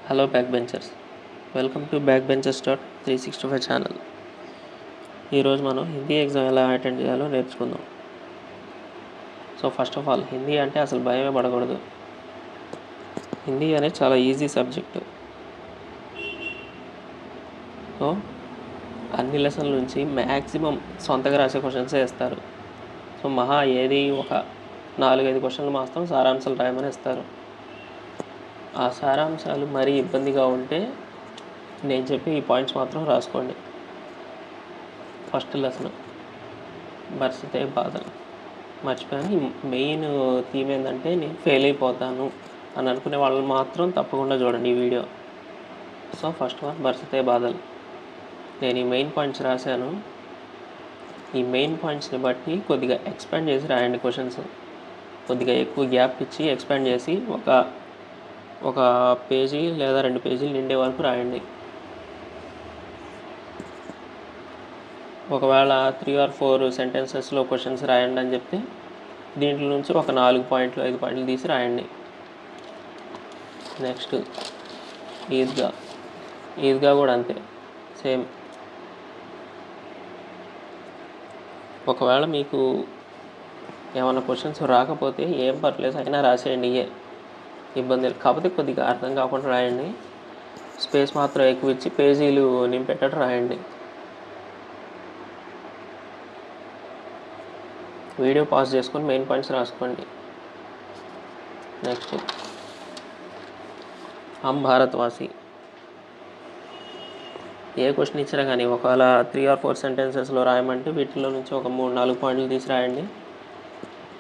Hello back benchers, welcome to back benchers 365 channel. ఈరోజు మనం Hindi exam ఎలా అటెండ్ చేయాలో నేర్చుకుందాం. So first of all Hindi అంటే అసలు భయమే పడకూడదు. హిందీ అనేది చాలా ఈజీ సబ్జెక్టు. సో అన్ని లెసన్ల నుంచి మ్యాక్సిమం సొంతగా రాసే క్వశ్చన్సే ఇస్తారు. సో మహా ఏది ఒక 4-5 క్వశ్చన్లు మాత్రం సారాంశాలు రాయమని ఇస్తారు. ఆ సారాంశాలు మరీ ఇబ్బందిగా ఉంటే నేను చెప్పి ఈ పాయింట్స్ మాత్రం రాసుకోండి. ఫస్ట్ లెసన్ బర్సితే బాధలు మర్చిపోయాను. మెయిన్ థీమ్ ఏంటంటే నేను ఫెయిల్ అయిపోతాను అని అనుకునే వాళ్ళు మాత్రం తప్పకుండా చూడండి ఈ వీడియో. సో ఫస్ట్ వన్ బర్సితే బాధలు. నేను ఈ మెయిన్ పాయింట్స్ రాశాను. ఈ మెయిన్ పాయింట్స్ని బట్టి కొద్దిగా ఎక్స్పాండ్ చేసి రాయండి. క్వశ్చన్స్ కొద్దిగా ఎక్కువ గ్యాప్ ఇచ్చి ఎక్స్పాండ్ చేసి ఒక పేజీ లేదా 2 పేజీలు నిండే వరకు రాయండి. ఒకవేళ 3 or 4 సెంటెన్సెస్లో క్వశ్చన్స్ రాయండి అని చెప్తే దీంట్లో నుంచి ఒక 4 పాయింట్లు 5 పాయింట్లు తీసి రాయండి. నెక్స్ట్ ఈద్గా కూడా అంతే, సేమ్. ఒకవేళ మీకు ఏమైనా క్వశ్చన్స్ రాకపోతే ఏం పర్లేదు, అయినా రాసేయండి. ఇబ్బంది కాకపోతే కొద్దిగా అర్థం కాకుండా రాయండి. స్పేస్ మాత్రం ఎక్కువ ఇచ్చి పేజీలు నింపేటట్టు రాయండి. వీడియో పాజ్ చేసుకొని మెయిన్ పాయింట్స్ రాసుకోండి. నెక్స్ట్ హమ్ భారత్వాసి. ఏ క్వశ్చన్ ఇచ్చినా కానీ ఒకవేళ 3 or 4 సెంటెన్సెస్లో రాయమంటే వీటిలో నుంచి ఒక 3-4 పాయింట్లు తీసి రాయండి.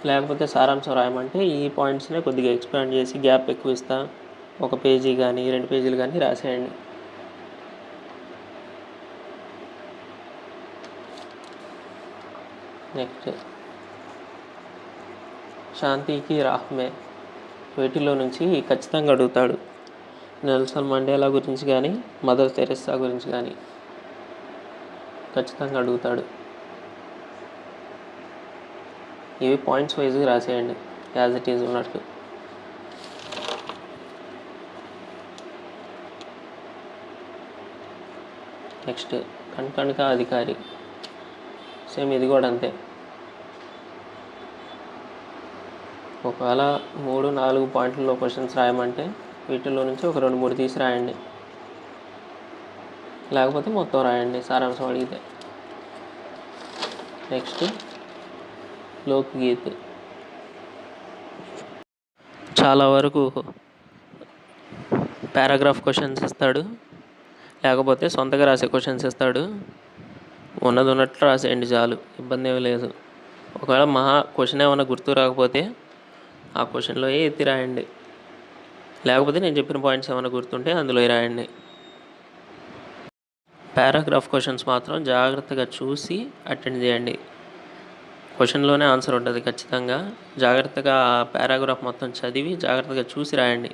లేకపోతే సారాంశం రాయమంటే ఈ పాయింట్స్నే కొద్దిగా ఎక్స్పాండ్ చేసి గ్యాప్ ఎక్కువ ఇస్తా ఒక పేజీ కానీ 2 పేజీలు కానీ రాసేయండి. నెక్స్ట్ శాంతికి రాహ్మే. వీటిలో నుంచి ఖచ్చితంగా అడుగుతాడు. నెల్సన్ మండేలా గురించి కానీ మదర్ తెరెసా గురించి కానీ ఖచ్చితంగా అడుగుతాడు. ఇవి పాయింట్స్ వైజ్గా రాసేయండి యాజ్ ఇట్ ఈజ్ ఉన్నట్టు. నెక్స్ట్ కణ్కణిక అధికారి. సేమ్ ఇది కూడా అంతే. ఒకవేళ 3-4 పాయింట్లలో క్వశ్చన్స్ రాయమంటే వీటిల్లో నుంచి ఒక 2-3 తీసి రాయండి. లేకపోతే మొత్తం రాయండి సారాంశం అడిగితే. నెక్స్ట్ లోక్గీత్. చాలా వరకు పారాగ్రాఫ్ క్వశ్చన్స్ ఇస్తాడు, లేకపోతే సొంతగా రాసే క్వశ్చన్స్ ఇస్తాడు. ఉన్నది ఉన్నట్లు రాసేయండి చాలు, ఇబ్బంది ఏమీ లేదు. ఒకవేళ క్వశ్చన్ ఏమైనా గుర్తు రాకపోతే ఆ క్వశ్చన్లో ఎత్తి రాయండి. లేకపోతే నేను చెప్పిన పాయింట్స్ ఏమైనా గుర్తుంటే అందులో రాయండి. పారాగ్రాఫ్ క్వశ్చన్స్ మాత్రం జాగ్రత్తగా చూసి అటెండ్ చేయండి. క్వశ్చన్లోనే ఆన్సర్ ఉంటుంది ఖచ్చితంగా. జాగ్రత్తగా పారాగ్రాఫ్ మొత్తం చదివి జాగ్రత్తగా చూసి రాయండి.